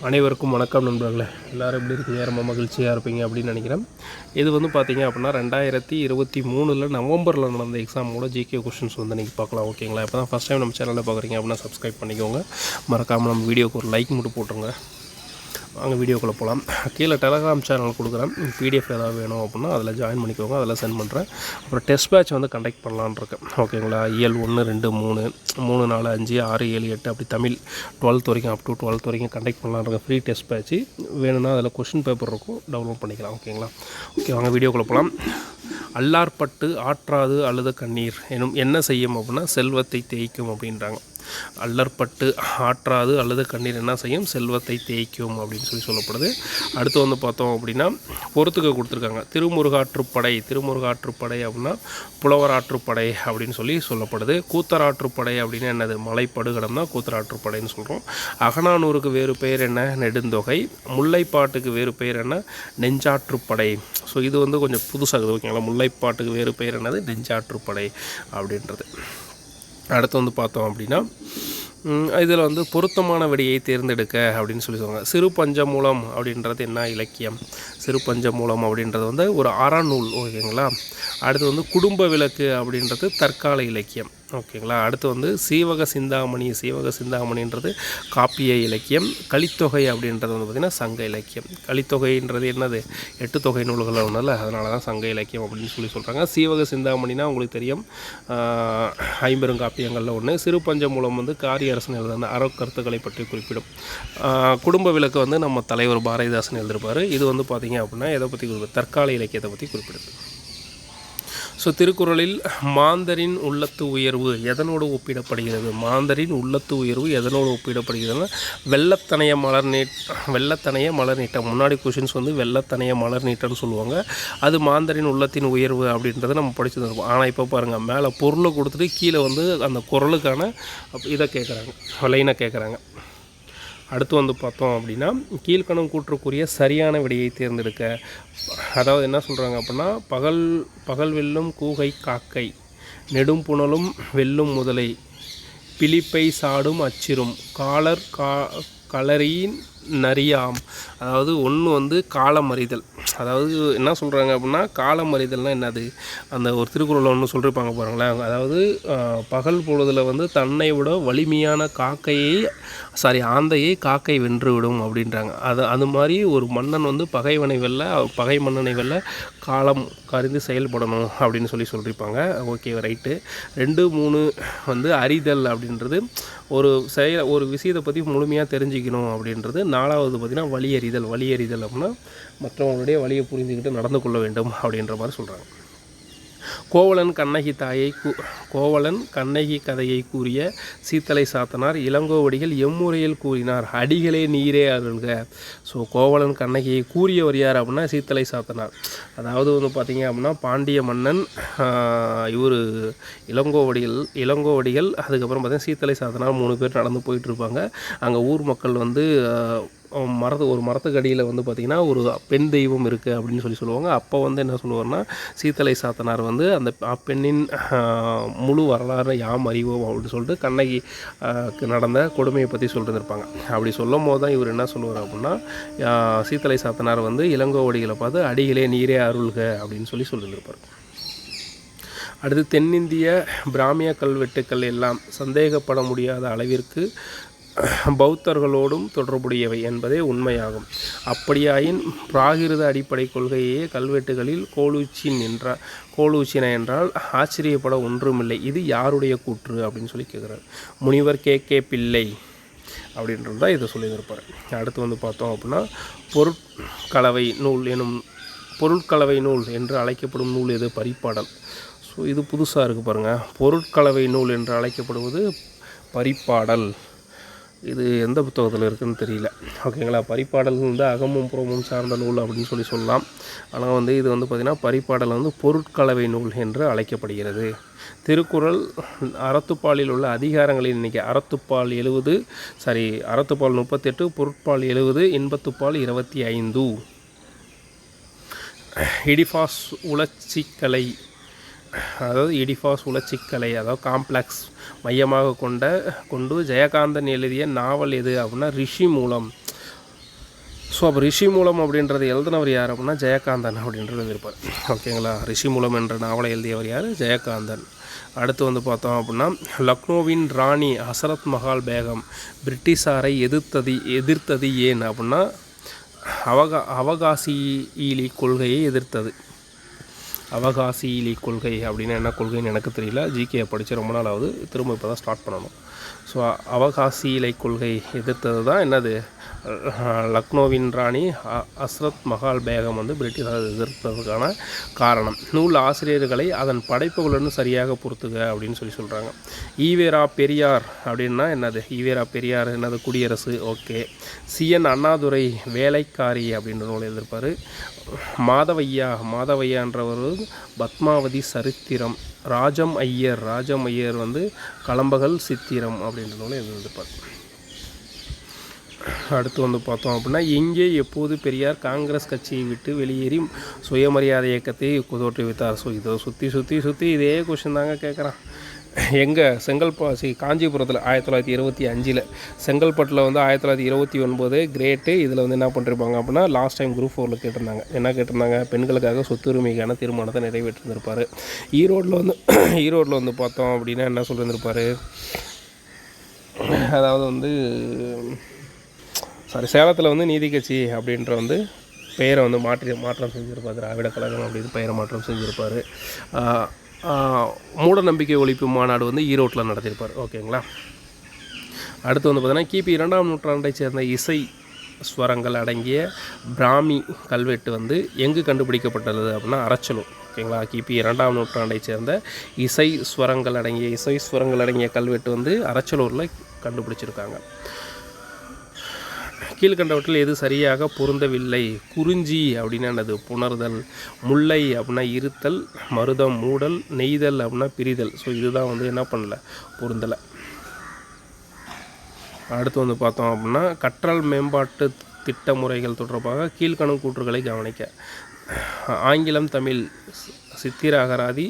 அனைவருக்கும் வணக்கம் நண்பர்களே. எல்லோரும் எப்படி இருக்கீங்க? ரொம்ப மகிழ்ச்சியாக இருப்பீங்க அப்படின்னு நினைக்கிறேன். இது வந்து பார்த்தீங்க அப்படின்னா 2023 நவம்பரில் நடந்த எக்ஸாமோட ஜிகே கொஷின்ஸ் வந்து நீங்கள் பார்க்கலாம். ஓகேங்களா? இப்போ தான் ஃபஸ்ட் டைம் நம்ம சேனலில் பார்க்குறீங்க அப்படின்னா சப்ஸ்கிரைப் பண்ணிக்கோங்க. மறக்காமல் நம்ம வீடியோக்கு ஒரு லைக் மட்டும் போட்டுருங்க. அங்கே வீடியோக்குள்ளே போகலாம். கீழே டெலகிராம் சேனல் கொடுக்குறேன். பிடிஎஃப் ஏதாவது வேணும் அப்படின்னா அதில் ஜாயின் பண்ணிக்கோங்க. அதில் சென்ட் பண்ணுறேன். அப்புறம் டெஸ்ட் பேட்ச் வந்து கண்டக்ட் பண்ணலான்னு இருக்கேன். ஓகேங்களா? இயல் 1, 2, 3, 3, 4, 5, 6, 7, 8 அப்படி தமிழ் 12th வரைக்கும் அப் டு 12th வரைக்கும் கண்டக்ட் பண்ணலான்னு இருக்கேன். ஃப்ரீ டெஸ்ட் பேட்ச் வேணும்னா அதில் கொஷின் பேப்பர் இருக்கும், டவுன்லோட் பண்ணிக்கலாம். ஓகேங்களா? ஓகே, வாங்க வீடியோக்குள்ளே போகலாம். அல்லார்பட்டு ஆற்றாது அழுத கண்ணீர் எனும் என்ன செய்யும் அப்படின்னா செல்வத்தை தேய்க்கும் அப்படின்றாங்க. அல்லற்பட்டு ஆற்றாது அல்லது கண்ணீர் என்ன செய்யும்? செல்வத்தை தேய்க்கும் அப்படின்னு சொல்லப்படுது. அடுத்து வந்து பார்த்தோம் அப்படின்னா பொறுத்துக்க கொடுத்துருக்காங்க. திருமுருகாற்றுப்படை அப்படின்னா புலவராற்றுப்படை அப்படின்னு சொல்லப்படுது. கூத்தராற்றுப்படை அப்படின்னு என்னது? மலைப்படுகடம் தான் கூத்தராற்றுப்படைன்னு சொல்கிறோம். அகநானூருக்கு வேறு பெயர் என்ன? நெடுந்தொகை. முல்லைப்பாட்டுக்கு வேறு பெயர் என்ன? நெஞ்சாற்றுப்படை. ஸோ இது வந்து கொஞ்சம் புதுசாகுது. ஓகேங்களா? முல்லைப்பாட்டுக்கு வேறு பெயர் என்னது? நெஞ்சாற்றுப்படை அப்படின்றது. அடுத்து வந்து பார்த்தோம் அப்படின்னா இதில் வந்து பொருத்தமான விடையை தேர்ந்தெடுக்க அப்படின்னு சொல்லுவாங்க. சிறு பஞ்சமூலம் அப்படின்றது என்ன இலக்கியம்? சிறு பஞ்சமூலம் அப்படின்றது வந்து ஒரு அறநூல். ஓகேங்களா? அடுத்து வந்து குடும்ப விளக்கு அப்படின்றது தற்கால இலக்கியம். ஓகேங்களா? அடுத்து வந்து சீவக சிந்தாமணின்றது காப்பிய இலக்கியம். கலித்தொகை அப்படின்றது வந்து பார்த்திங்கன்னா சங்க இலக்கியம். கலித்தொகைன்றது என்னது? 8 தொகை நூல்கள் ஒன்றில், அதனால தான் சங்க இலக்கியம் அப்படின்னு சொல்கிறாங்க. சீவக சிந்தாமணினா உங்களுக்கு தெரியும், 50 காப்பியங்களில் ஒன்று. சிறு பஞ்சமூலம் வந்து காரிய அரசன் எழுதுன அறக்கருத்துக்களை பற்றி குறிப்பிடும். குடும்ப விளக்கு வந்து நம்ம தலைவர் பாரதிதாசன் எழுதியிருப்பார். இது வந்து பார்த்திங்க அப்படின்னா எதை பற்றி குறிப்பிடும்? தற்கால இலக்கியத்தை பற்றி குறிப்பிடுது. ஸோ திருக்குறளில் மாந்தரின் உள்ளத்து உயர்வு எதனோடு ஒப்பிடப்படுகிறது? மாந்தரின் உள்ளத்து உயர்வு எதனோடு ஒப்பிடப்படுகிறதுனா வெள்ளத்தனைய மலர் நீட்டம். முன்னாடி கொஷின்ஸ் வந்து வெள்ளத்தனைய மலர் நீட்டம்னு சொல்லுவாங்க. அது மாந்தரின் உள்ளத்தின் உயர்வு அப்படின்றத நம்ம படிச்சு தருவோம். ஆனால் இப்போ பாருங்கள், மேலே பொருளை கொடுத்துட்டு கீழே வந்து அந்த குறளுக்கான இதை கேட்குறாங்க, லைனை கேட்குறாங்க. அடுத்து வந்து பார்த்தோம் அப்படின்னா கீழ்கணம் கூற்றுக்குரிய சரியான விடையை தேர்ந்தெடுக்க. அதாவது என்ன சொல்கிறாங்க அப்படின்னா பகல் வெல்லும் கூகை காக்கை, நெடும் புனலும் வெல்லும் முதலை, பிலிப்பை சாடும் அச்சிரும், களரியின் நரியாம். அதாவது ஒன்று வந்து காலமறிதல். அதாவது என்ன சொல்கிறாங்க அப்படின்னா காலமறிதல்னால் என்னது? அந்த ஒரு திருக்குறளில் ஒன்று சொல்லியிருப்பாங்க பாருங்களேன். அதாவது பகல் பொழுதில் வந்து தன்னை விட வலிமையான ஆந்தையை காக்கை வென்றுவிடும் அப்படின்றாங்க. அது மாதிரி ஒரு மன்னன் வந்து பகை மன்னனை வெல்ல காலம் கருதி செயல்படணும் அப்படின்னு சொல்லியிருப்பாங்க. Okay, right. 2, 3 வந்து அறிதல் அப்படின்றது ஒரு விஷயத்தை பற்றி முழுமையாக தெரிஞ்சுக்கணும் அப்படின்றது. 4வது பார்த்திங்கன்னா வழியறிதல் அப்படின்னா மற்றவங்களுடைய வழியை புரிஞ்சுக்கிட்டு நடந்து கொள்ள வேண்டும் அப்படின்ற மாதிரி சொல்கிறாங்க. கோவலன் கண்ணகி கதையை கூறிய சீத்தலை சாத்தனார் இளங்கோவடிகள் எம்முறையில் கூறினார்? அடிகளே நீரே அருள்க. ஸோ கோவலன் கண்ணகியை கூறியவர் யார் அப்படின்னா சீத்தலை சாத்தனார். அதாவது வந்து பார்த்திங்க அப்படின்னா பாண்டிய மன்னன் இவர் இளங்கோவடிகள் அதுக்கப்புறம் பார்த்திங்கன்னா சீத்தலை சாத்தனார் 3 பேர் நடந்து போயிட்டுருப்பாங்க. அங்கே ஊர் மக்கள் வந்து ஒரு மரத்துக்கு அடியில் வந்து பார்த்திங்கன்னா ஒரு பெண் தெய்வம் இருக்குது அப்படின்னு சொல்லுவாங்க. அப்போ வந்து என்ன சொல்லுவார்னா சீத்தலை சாத்தனார் வந்து அந்த பெண்ணின் முழு வரலாறு யாம் அறிவோம் அப்படின்னு சொல்லிட்டு கண்ணகி நடந்த கொடுமையை பற்றி சொல்லியிருந்திருப்பாங்க. அப்படி சொல்லும் போது தான் இவர் என்ன சொல்லுவார் அப்படின்னா சீத்தலை சாத்தனார் வந்து இளங்கோவடிகளை பார்த்து அடிகளே நீரே அருள்க அப்படின்னு சொல்லியிருந்திருப்பார். அடுத்து தென்னிந்திய பிராமிய கல்வெட்டுக்கள் எல்லாம் சந்தேகப்பட முடியாத அளவிற்கு பௌத்தர்களோடும் தொடர்புடையவை என்பதே உண்மையாகும். அப்படியாயின் பிராகிருத அடிப்படை கொள்கையே கல்வெட்டுகளில் கோலூச்சின என்றால் ஆச்சரியப்பட ஒன்றுமில்லை. இது யாருடைய கூற்று அப்படின்னு கேட்குறாரு. முனிவர் கே பிள்ளை அப்படின்றது தான் இதை சொல்லியிருப்பார். அடுத்து வந்து பார்த்தோம் அப்படின்னா பொருட்கலவை நூல் என்று அழைக்கப்படும் நூல் எது? பரிப்பாடல். ஸோ இது புதுசாக இருக்குது பாருங்கள். பொருட்கலவை நூல் என்று அழைக்கப்படுவது பரிப்பாடல். இது எந்த புத்தகத்தில் இருக்குதுன்னு தெரியல. ஓகேங்களா? பரிப்பாடல் வந்து அகமும் புறமும் சார்ந்த நூல் அப்படின்னு சொல்லலாம். ஆனால் வந்து இது வந்து பார்த்திங்கன்னா பரிப்பாடல் வந்து பொருட்கலவை நூல் என்று அழைக்கப்படுகிறது. திருக்குறள் அறத்துப்பாலில் உள்ள அதிகாரங்களின் எண்ணிக்கை அறத்துப்பால் 38, பொருட்பால் 70, இன்பத்துப்பால் 25. இடிஃபாஸ் உளச்சிக்கலை அதாவது காம்ப்ளெக்ஸ் மையமாக கொண்டு ஜெயகாந்தன் எழுதிய நாவல் எது அப்படின்னா ரிஷி மூலம். ஸோ அப்போ ரிஷி மூலம் அப்படின்றது எழுதினவர் யார் அப்படின்னா ஜெயகாந்தன் அப்படின்றது இருப்பார். ஓகேங்களா. ரிஷி மூலம் என்ற நாவலை எழுதியவர் யார்? ஜெயகாந்தன். அடுத்து வந்து பார்த்தோம் அப்படின்னா லக்னோவின் ராணி ஹசரத் மஹால் பேகம் பிரிட்டிஷாரை எதிர்த்தது ஏன் அப்படின்னா அவகாசியிலி கொள்கையை எதிர்த்தது. அவகாசியிலி கொள்கை அப்படின்னா என்ன கொள்கைன்னு எனக்கு தெரியல. ஜிகே படித்து ரொம்ப நாள் ஆகுது, திரும்ப இப்போ தான் ஸ்டார்ட் பண்ணணும். ஸோ அவகாசியிலை கொள்கை எதிர்த்தது தான் என்னது, லக்னோவின் ராணி ஹஸ்ரத் மஹால் பேகம் வந்து பிரிட்டிஷார் எதிர்த்ததுக்கான காரணம். நூல் ஆசிரியர்களை அதன் படைப்புகளுடன் சரியாக பொறுத்துக அப்படின்னு சொல்கிறாங்க. ஈவேரா பெரியார் அப்படின்னா என்னது, ஈவேரா பெரியார் என்னது, குடியரசு. ஓகே. சிஎன் அண்ணாதுரை வேலைக்காரி அப்படின்ற நூல் எழுதியிருப்பார். மாதவையான்றவர் பத்மாவதி சரித்திரம். ராஜம் ஐயர் வந்து கலம்பகல் சித்திரம் அப்படின்ற நூலை எழுதியிருப்பார். அடுத்து வந்து பார்த்தோம் அப்படின்னா எங்கே எப்போது பெரியார் காங்கிரஸ் கட்சியை விட்டு வெளியேறி சுயமரியாதை இயக்கத்தை தோற்றுவித்தார். ஸோ இதை சுற்றி இதே கொஷின் தாங்க கேட்குறான். எங்கே காஞ்சிபுரத்தில் 1925 செங்கல்பட்டில் வந்து 1929 கிரேட்டு. இதில் வந்து என்ன பண்ணிருப்பாங்க அப்படின்னா லாஸ்ட் டைம் குரூப் 4 கேட்டிருந்தாங்க. என்ன கேட்டிருந்தாங்க, பெண்களுக்காக சொத்துரிமைக்கான தீர்மானத்தை நிறைவேற்றிருந்திருப்பார். ஈரோட்டில் வந்து பார்த்தோம் அப்படின்னா என்ன சொல்லியிருந்திருப்பார், அதாவது வந்து சேலத்தில் வந்து நீதி கட்சி அப்படின்ற வந்து பெயரை வந்து மாற்றம் செஞ்சுருப்பார். திராவிட கழகம் அப்படின்னு பெயரை மாற்றம் செஞ்சுருப்பார். மூட நம்பிக்கை ஒழிப்பு மாநாடு வந்து ஈரோட்டில் நடத்தியிருப்பார். ஓகேங்களா. அடுத்து வந்து பார்த்தீங்கன்னா கிபி 2ஆம் நூற்றாண்டை சேர்ந்த இசை ஸ்வரங்கள் அடங்கிய பிராமி கல்வெட்டு வந்து எங்கு கண்டுபிடிக்கப்பட்டது அப்படின்னா அரச்சலூர். ஓகேங்களா. கிபி 2ஆம் நூற்றாண்டை சேர்ந்த இசை ஸ்வரங்கள் அடங்கிய கல்வெட்டு வந்து அரச்சலூரில் கண்டுபிடிச்சிருக்காங்க. கீழ்கண்டவற்றில் எது சரியாக பொருந்தவில்லை. குறிஞ்சி அப்படின்னா என்னது, புணர்தல். முல்லை அப்படின்னா இருத்தல். மருதம் மூடல். நெய்தல் அப்படின்னா பிரிதல். ஸோ இதுதான் வந்து என்ன பண்ணல, பொருந்தலை. அடுத்து வந்து பார்த்தோம் அப்படின்னா கற்றல் மேம்பாட்டு திட்ட முறைகள் தொடர்பாக கீழ்கணும் கூற்றுகளை கவனிக்க. ஆங்கிலம் தமிழ் சித்திர அகராதி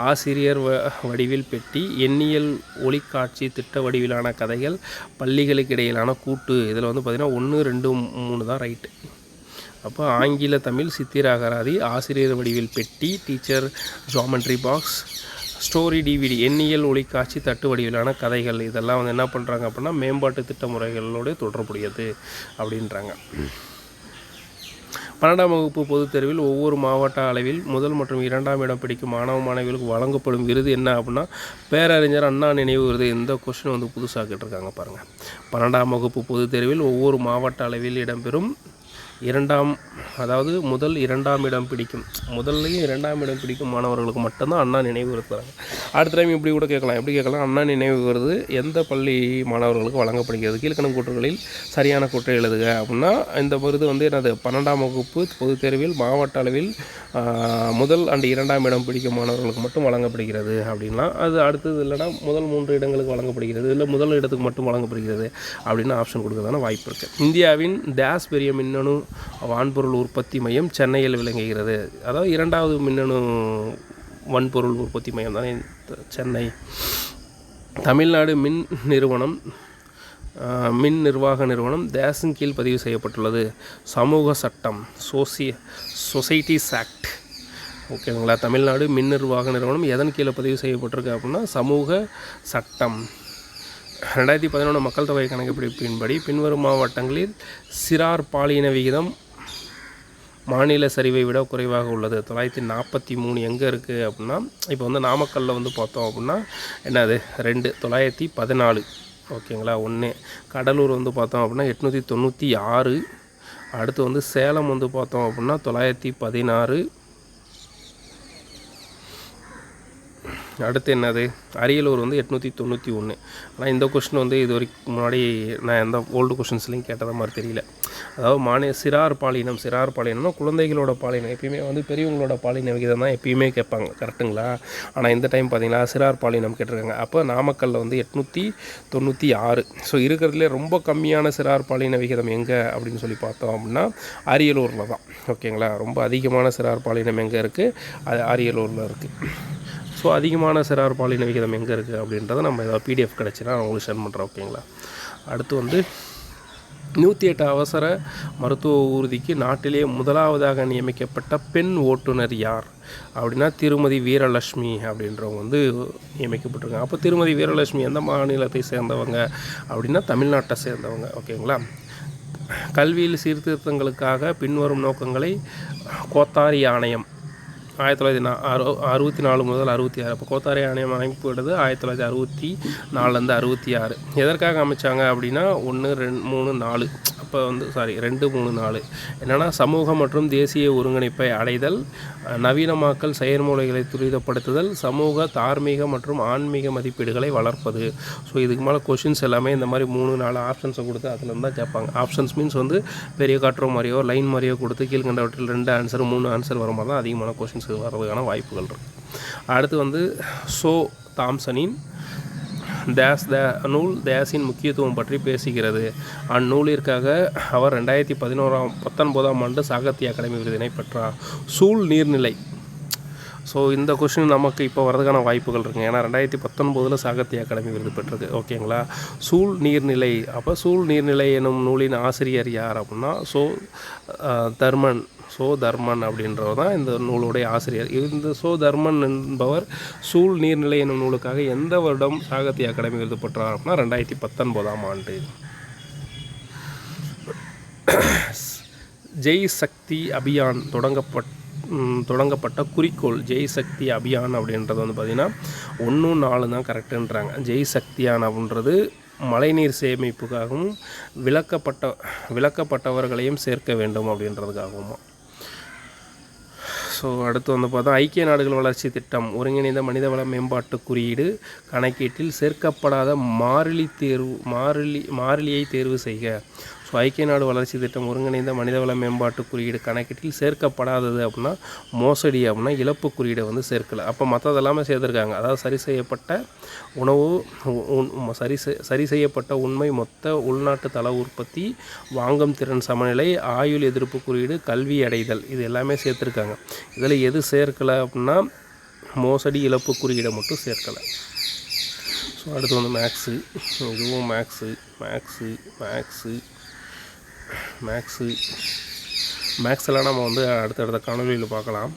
ஆசிரியர் வடிவில் பெட்டி எண்ணியல் ஒளிக்காட்சி திட்ட வடிவிலான கதைகள் பள்ளிகளுக்கு இடையிலான கூட்டு. இதில் வந்து பார்த்திங்கன்னா 1, 2, 3 தான் ரைட்டு. அப்போ ஆங்கில தமிழ் சித்திர அகராதி ஆசிரியர் வடிவில் பெட்டி teacher geometry box story DVD எண்ணியல் ஒளிக்காட்சி தட்டு வடிவிலான கதைகள் இதெல்லாம் வந்து என்ன பண்ணுறாங்க அப்படின்னா மேம்பாட்டு திட்ட முறைகளோடு தொடர்புடையது அப்படின்றாங்க. 12ஆம் வகுப்பு பொதுத் தேர்வில் ஒவ்வொரு மாவட்ட அளவில் முதல் மற்றும் 2ஆம் இடம் பிடிக்கும் மாணவர்களுக்கு வழங்கப்படும் விருது என்ன அப்படின்னா பேரறிஞர் அண்ணா நினைவு விருது. இந்த கொஸ்டின் வந்து புதுசாக கேட்டிருக்காங்க பாருங்கள். 12ஆம் வகுப்பு பொதுத் தேர்வில் ஒவ்வொரு மாவட்ட அளவில் இடம்பெறும் முதல் 2ஆம் இடம் பிடிக்கும் முதல்லையும் 2ஆம் இடம் பிடிக்கும் மாணவர்களுக்கு மட்டும்தான் அண்ணா நினைவு விருது தராங்க. அடுத்த டைம் இப்படி கூட கேட்கலாம், அண்ணா நினைவு விருது எந்த பள்ளி மாணவர்களுக்கு வழங்கப்படுகிறது, கீழ்கணக்கு கூற்றுகளில் சரியான கூற்றை எழுதுக அப்படின்னா இந்த விருது வந்து என்னது 12ஆம் வகுப்பு பொதுத் தேர்வில் மாவட்ட அளவில் முதல் அண்ட் 2ஆம் இடம் பிடிக்கும் மாணவர்களுக்கு மட்டும் வழங்கப்படுகிறது அப்படின்லாம். அது அடுத்தது இல்லைனா முதல் 3 இடங்களுக்கு வழங்கப்படுகிறது, இல்லை முதல் இடத்துக்கு மட்டும் வழங்கப்படுகிறது அப்படின்னு ஆப்ஷன் கொடுக்கறதான வாய்ப்பு இருக்குது. இந்தியாவின் டேஸ் பெரிய மின்னணு வான்பொருள் உற்பத்தி மையம் சென்னையில் விளங்குகிறது. அதாவது 2வது மின்னணு வன்பொருள் உற்பத்தி மையம் தானே சென்னை. தமிழ்நாடு மின் நிர்வாக நிறுவனம் தேசின் கீழ் பதிவு செய்யப்பட்டுள்ளது. சமூக சட்டம் சொசைட்டிஸ் ஆக்ட். ஓகேங்களா. தமிழ்நாடு மின் நிர்வாக நிறுவனம் எதன் கீழே பதிவு செய்யப்பட்டிருக்கு அப்படின்னா சமூக சட்டம். 2011 மக்கள் தொகை கணக்கெடுப்பின்படி பின்வரும் மாவட்டங்களில் சிறார் பாலின விகிதம் மாநில சரிவை விட குறைவாக உள்ளது. 943 எங்கே இருக்குது அப்படின்னா இப்போ வந்து நாமக்கல்லில் வந்து பார்த்தோம் அப்படின்னா என்னது 2 914. ஓகேங்களா. 1 கடலூர் வந்து பார்த்தோம் அப்படின்னா 896. அடுத்து வந்து சேலம் வந்து பார்த்தோம் அப்படின்னா 916. அடுத்து என்னது அரியலூர் வந்து 891. ஆனால் இந்த கொஸ்டின் வந்து இது வரைக்கும் முன்னாடி நான் எந்த ஓல்டு கொஸ்டின்ஸ்லையும் கேட்டத மாதிரி தெரியல. அதாவது சிறார் பாலினம்னா குழந்தைகளோட பாலினம். எப்பயுமே வந்து பெரியவங்களோட பாலின விகிதம் தான் எப்பயுமே கேட்பாங்க, கரெக்டுங்களா. ஆனால் இந்த டைம் பார்த்திங்கன்னா சிறார் பாலினம் கேட்டிருக்காங்க. அப்போ நாமக்கல்லில் வந்து 896. ஸோ இருக்கிறதுலே ரொம்ப கம்மியான சிறார் பாலின விகிதம் எங்கே அப்படின்னு சொல்லி பார்த்தோம் அப்படின்னா அரியலூரில் தான். ஓகேங்களா. ரொம்ப அதிகமான சிறார் பாலினம் எங்கே இருக்குது, அது அரியலூரில் இருக்குது. ஸோ அதிகமான சிறார் பாலின விகிதம் எங்கே இருக்குது அப்படின்றத நம்ம ஏதாவது PDF கிடச்சினா நான் உங்களுக்கு ஷேர் பண்ணுறேன். ஓகேங்களா. அடுத்து வந்து 108 அவசர மருத்துவ ஊர்திக்கு நாட்டிலே முதலாவதாக நியமிக்கப்பட்ட பெண் ஓட்டுநர் யார் அப்படின்னா திருமதி வீரலட்சுமி அப்படின்றவங்க வந்து நியமிக்கப்பட்டிருக்காங்க. அப்போ திருமதி வீரலட்சுமி எந்த மாநிலத்தை சேர்ந்தவங்க அப்படின்னா தமிழ்நாட்டை சேர்ந்தவங்க. ஓகேங்களா. கல்வியில் சீர்திருத்தங்களுக்காக பின்வரும் நோக்கங்களை கோத்தாரி ஆணையம் 1964 முதல் 66. இப்போ கோத்தாரி ஆணையம் அமைப்புடுது 1964லேருந்து 66. எதற்காக அமைச்சாங்க அப்படின்னா 1 2 3 4 அப்போ வந்து 2 3 4 என்னென்னா சமூக மற்றும் தேசிய ஒருங்கிணைப்பை அடைதல், நவீனமாக்கல் செயல்முறைகளை துரிதப்படுத்துதல், சமூக தார்மீக மற்றும் ஆன்மீக மதிப்பீடுகளை வளர்ப்பது. ஸோ இதுக்கு மேலே கொஷின்ஸ் எல்லாமே இந்த மாதிரி 3 4 ஆப்ஷன்ஸை கொடுத்து அதில் தான் கேட்பாங்க. ஆப்ஷன்ஸ் மீன்ஸ் வந்து பெரிய காட்டுற மாதிரியோ லைன் மாதிரியோ கொடுத்து கீழ்கண்டவற்றில் 2 ஆன்சர் 3 ஆன்சர் வர மாதிரி தான் அதிகமான கொஷின்ஸ் வர்றதுக்கான வாய்ப்புகள் இருக்குது. அடுத்து வந்து சோ தாம்சனின் நூல் தேசின் முக்கியத்துவம் பற்றி பேசுகிறது. அந்நூலிற்காக அவர் 2019ஆம் ஆண்டு சாகித்ய அகாடமி விருதினை பெற்றார். சூழ் நீர்நிலை. ஸோ இந்த கொஷின் நமக்கு இப்போ வரதுக்கான வாய்ப்புகள் இருக்குங்க. ஏன்னா 2019 சாகித்ய அகாடமி விருது பெற்றது. ஓகேங்களா. சூழ் நீர்நிலை. அப்போ சூழ் நீர்நிலை எனும் நூலின் ஆசிரியர் யார் அப்படின்னா தர்மன் அப்படின்றவர் தான் இந்த நூலுடைய ஆசிரியர். இந்த தர்மன் என்பவர் சூழ் நீர்நிலை என்னும் நூலுக்காக எந்த வருடம் சாகித்ய அகாடமி விருது பெற்றார் அப்படின்னா 2019ஆம் ஆண்டு. ஜெய் சக்தி அபியான் தொடங்கப்பட்ட குறிக்கோள். ஜெய் சக்தி அபியான் அப்படின்றது வந்து பார்த்திங்கன்னா 1 4 தான் கரெக்டுன்றாங்க. ஜெய் சக்தியான் அப்படின்றது மழைநீர் சேமிப்புக்காகவும் விலக்கப்பட்டவர்களையும் சேர்க்க வேண்டும் அப்படின்றதுக்காகவும். ஸோ அடுத்து வந்து பார்த்தா ஐக்கிய நாடுகள் வளர்ச்சி திட்டம் ஒருங்கிணைந்த மனிதவள மேம்பாட்டு குறியீடு கணக்கீட்டில் சேர்க்கப்படாத மாறிலியை தேர்வு செய்க. ஸோ ஐக்கிய நாடு வளர்ச்சி திட்டம் ஒருங்கிணைந்த மனிதவள மேம்பாட்டு குறியீடு கணக்கீட்டில் சேர்க்கப்படாதது அப்படின்னா மோசடி அப்படின்னா இழப்பு குறியீடை வந்து சேர்க்கலை. அப்போ மற்றதெல்லாமே சேர்த்துருக்காங்க. அதாவது சரி செய்யப்பட்ட உண்மை மொத்த உள்நாட்டு தள உற்பத்தி, வாங்கும் திறன் சமநிலை, ஆயுள் எதிர்ப்பு குறியீடு, கல்வி அடைதல், இது எல்லாமே சேர்த்துருக்காங்க. இதில் எது சேர்க்கலை அப்படின்னா மோசடி இழப்பு குறியீடை மட்டும் சேர்க்கலை. ஸோ அடுத்து வந்து மேக்ஸு. இதுவும் மேக்ஸெல்லாம் நம்ம வந்து அடுத்தடுத்த காணொலியில் பார்க்கலாம்.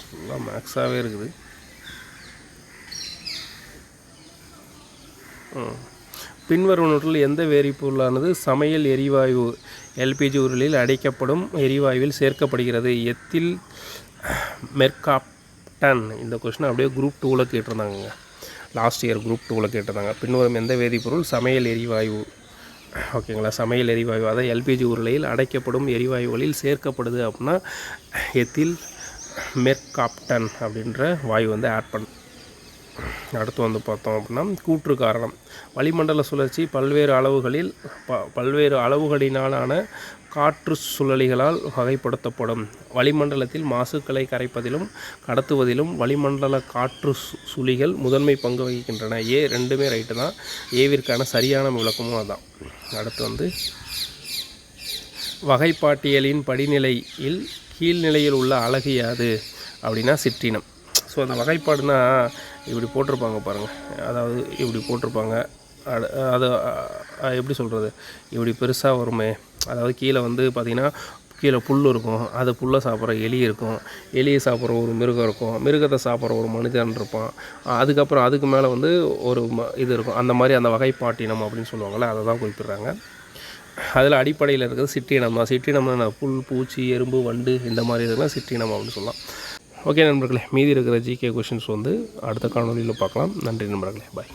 ஃபுல்லாக மேக்ஸாகவே இருக்குது. பின்வருவனவற்றில் எந்த வேதிப்பொருளானது சமையல் எரிவாயு எல்பிஜி உருளில் அடைக்கப்படும் எரிவாயுவில் சேர்க்கப்படுகிறது? Ethyl mercaptan. இந்த கொஸ்டின் அப்படியே குரூப் 2ல் கேட்டிருந்தாங்க. லாஸ்ட் இயர் குரூப் 2ல் கேட்டிருந்தாங்க. பின்வரும் எந்த வேதிப்பொருள் சமையல் எரிவாயு ஓகேங்களா சமையல் எரிவாயு அதாவது எல்பிஜி உருளையில் அடைக்கப்படும் எரிவாயுகளில் சேர்க்கப்படுது அப்படின்னா எத்தில் மெர்காப்டன் அப்படின்ற வாயு வந்து ஆட் பண்ண. அடுத்து வந்து பார்த்தோம் அப்படின்னா கூற்று காரணம். வளிமண்டல சுழற்சி பல்வேறு அளவுகளினாலான காற்று சுழலிகளால் வகைப்படுத்தப்படும். வளிமண்டலத்தில் மாசுக்களை கரைப்பதிலும் கடத்துவதிலும் வளிமண்டல காற்று சுழிகள் முதன்மை பங்கு வகிக்கின்றன. ரெண்டுமே ரைட்டு தான். ஏவிற்கான சரியான விளக்கமும் அதுதான். அடுத்து வந்து வகைப்பாட்டியலின் படிநிலையில் கீழ்நிலையில் உள்ள அலகு யாது அப்படின்னா சிற்றினம். ஸோ அந்த வகைப்பாடுனா இப்படி போட்டிருப்பாங்க பாருங்கள். அதாவது இப்படி போட்டிருப்பாங்க. அது எப்படி சொல்கிறது, இப்படி பெருசாக வருமே. அதாவது கீழே வந்து பார்த்திங்கன்னா கீழே புல் இருக்கும். அது புல்லை சாப்பிட்ற எலி இருக்கும். எலியை சாப்பிட்ற ஒரு மிருகம் இருக்கும். மிருகத்தை சாப்பிட்ற ஒரு மனிதன் இருப்பான். அதுக்கப்புறம் அதுக்கு மேலே வந்து ஒரு இது இருக்கும். அந்த மாதிரி அந்த வகைப்பாட்டினம் அப்படின்னு சொல்லுவாங்கள்ல, அதை தான் குறிப்பிட்றாங்க. அதில் அடிப்படையில் இருக்கிறது சிற்றினம் தான். சிற்றினம்னா புல், பூச்சி, எறும்பு, வண்டு இந்த மாதிரி இதெல்லாம் சிற்றினம் அப்படின்னு சொல்லலாம். ஓகே நண்பர்களே, மீதி இருக்கிற ஜிகே கொஷின்ஸ் வந்து அடுத்த காணொலியில் பார்க்கலாம். நன்றி நண்பர்களே, பாய்.